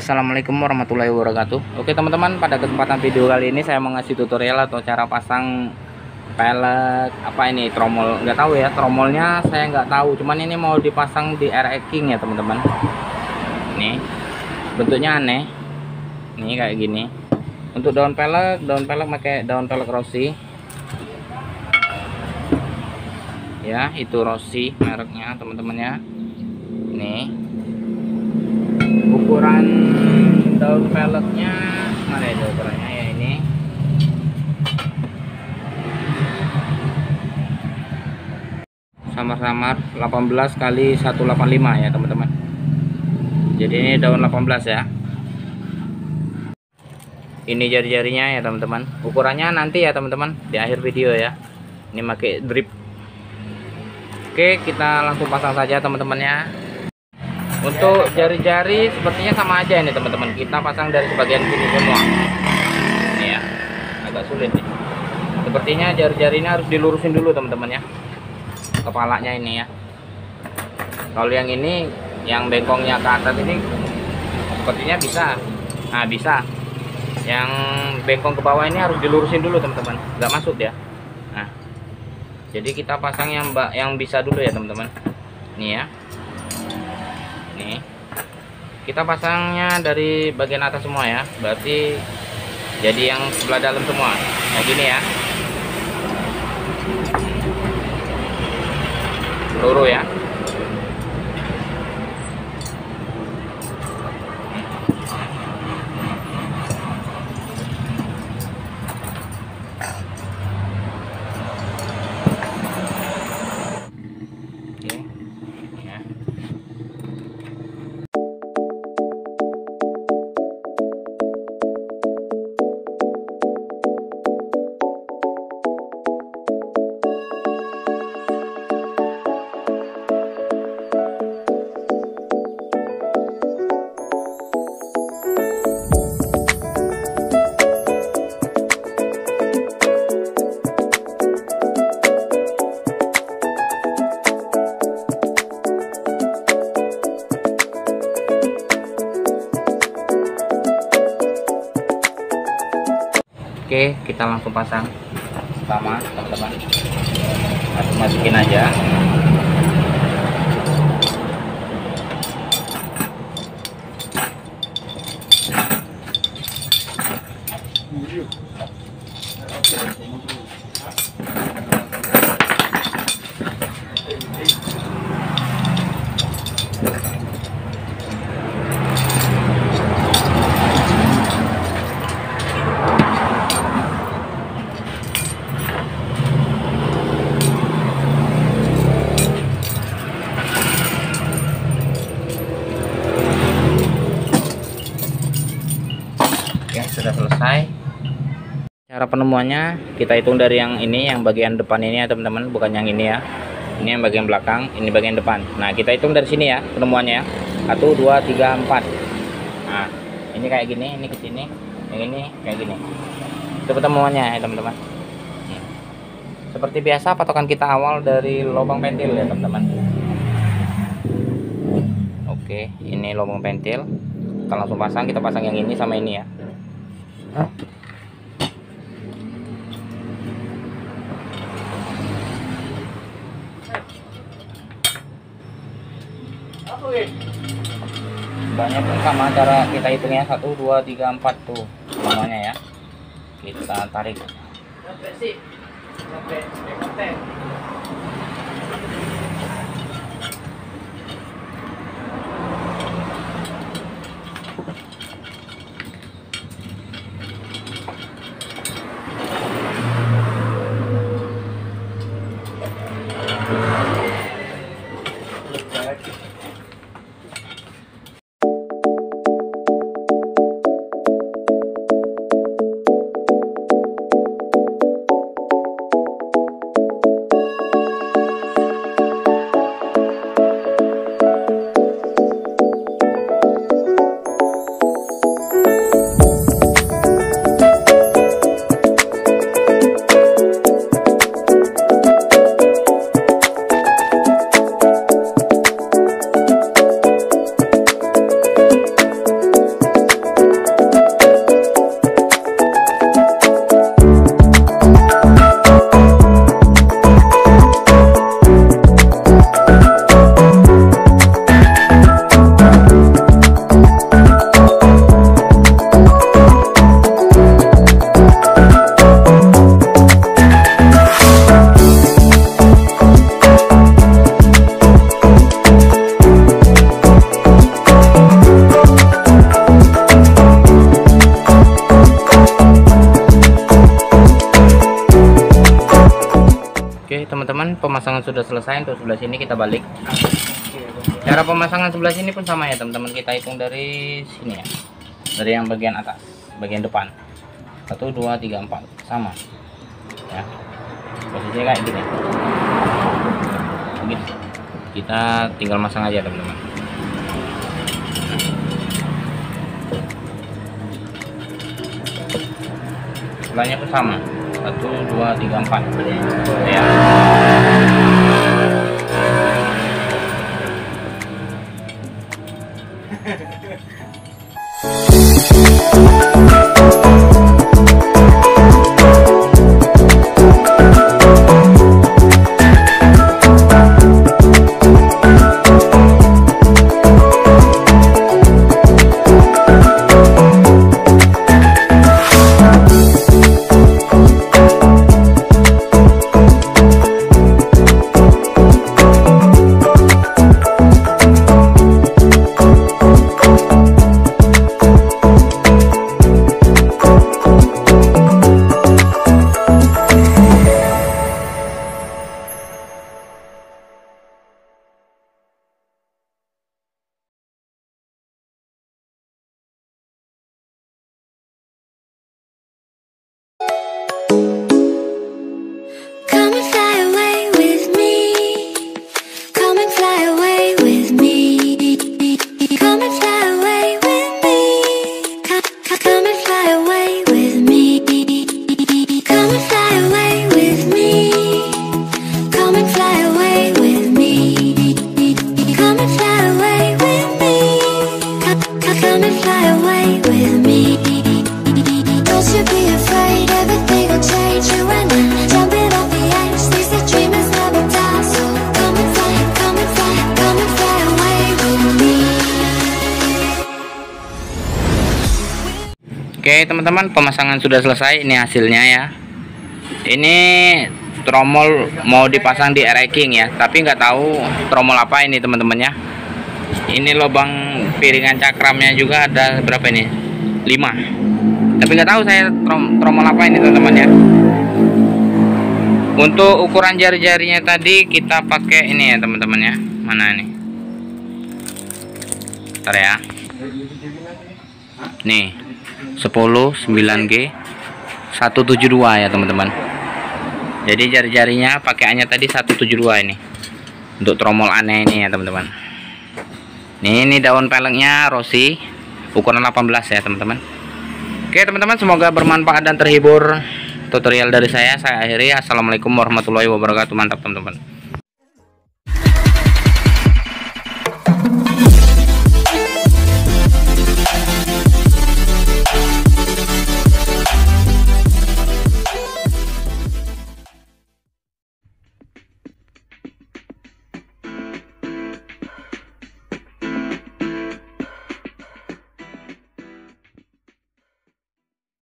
Assalamualaikum warahmatullahi wabarakatuh. Oke teman-teman, pada kesempatan video kali ini saya mau ngasih tutorial atau cara pasang pelek apa ini, tromol. Nggak tahu ya, tromolnya saya nggak tahu, cuman ini mau dipasang di air king ya teman-teman. Nih bentuknya aneh, ini kayak gini. Untuk daun pelek pakai daun pelek Rossi ya, itu Rossi mereknya teman-teman ya. Nih ukuran daun peleknya mana ya, ukurannya ya, ini samar-samar 18 kali 185 ya teman-teman. Jadi ini daun 18 ya. Ini jari-jarinya ya teman-teman. Ukurannya nanti ya teman-teman di akhir video ya. Ini pakai drip. Oke, kita langsung pasang saja teman-teman ya. Untuk jari-jari sepertinya sama aja ini teman-teman. Kita pasang dari sebagian sini semua. Ini ya, agak sulit nih. Sepertinya jari-jarinya harus dilurusin dulu teman-teman ya. Kepalanya ini ya. Kalau yang ini, yang bengkongnya ke atas ini, sepertinya bisa. Nah bisa. Yang bengkong ke bawah ini harus dilurusin dulu teman-teman. Nggak masuk ya. Nah, jadi kita pasang yang bisa dulu ya teman-teman. Nih ya. Nih kita pasangnya dari bagian atas semua ya, berarti jadi yang sebelah dalam semua kayak gini ya, peluru ya. Oke, kita langsung pasang. Pertama teman-teman, langsung masukin aja. Sudah selesai. Cara penemuannya kita hitung dari yang ini, yang bagian depan ini ya teman-teman, bukan yang ini ya. Ini yang bagian belakang, ini bagian depan. Nah kita hitung dari sini ya penemuannya ya. 1 2 3 4. Nah ini kayak gini, ini ke sini, yang ini kayak gini. Itu penemuannya ya teman-teman. Seperti biasa patokan kita awal dari lubang pentil ya teman-teman. Oke, ini lubang pentil. Kita langsung pasang, kita pasang yang ini sama ini ya. Banyak pun sama cara kita hitungnya, 1 2 3 4 tuh semuanya ya. Kita tarik. teman-teman, pemasangan sudah selesai. Untuk sebelah sini kita balik. Cara pemasangan sebelah sini pun sama ya teman-teman, kita hitung dari sini ya, dari yang bagian atas, bagian depan. 1 2 3 4 sama ya, posisinya kayak gini. Begitu. Kita tinggal masang aja teman-teman. Sebelahnya pun sama, 1 2 3 4 ya. Oke teman-teman, pemasangan sudah selesai. Ini hasilnya ya. Ini tromol mau dipasang di racking ya, tapi nggak tahu tromol apa ini teman-teman ya. Ini lubang piringan cakramnya juga ada berapa ini? 5. Tapi nggak tahu saya tromol apa ini teman-teman ya. Untuk ukuran jari-jarinya tadi kita pakai ini ya teman-teman ya. Mana ini? Bentar ya. Nih. 10 9G 172 ya teman-teman. Jadi jari-jarinya pakaiannya tadi 172 ini. Untuk tromol aneh ini ya teman-teman. Ini daun peleknya Rossi ukuran 18 ya teman-teman. Oke teman-teman, semoga bermanfaat dan terhibur tutorial dari saya. Saya akhiri. Assalamualaikum warahmatullahi wabarakatuh. Mantap teman-teman.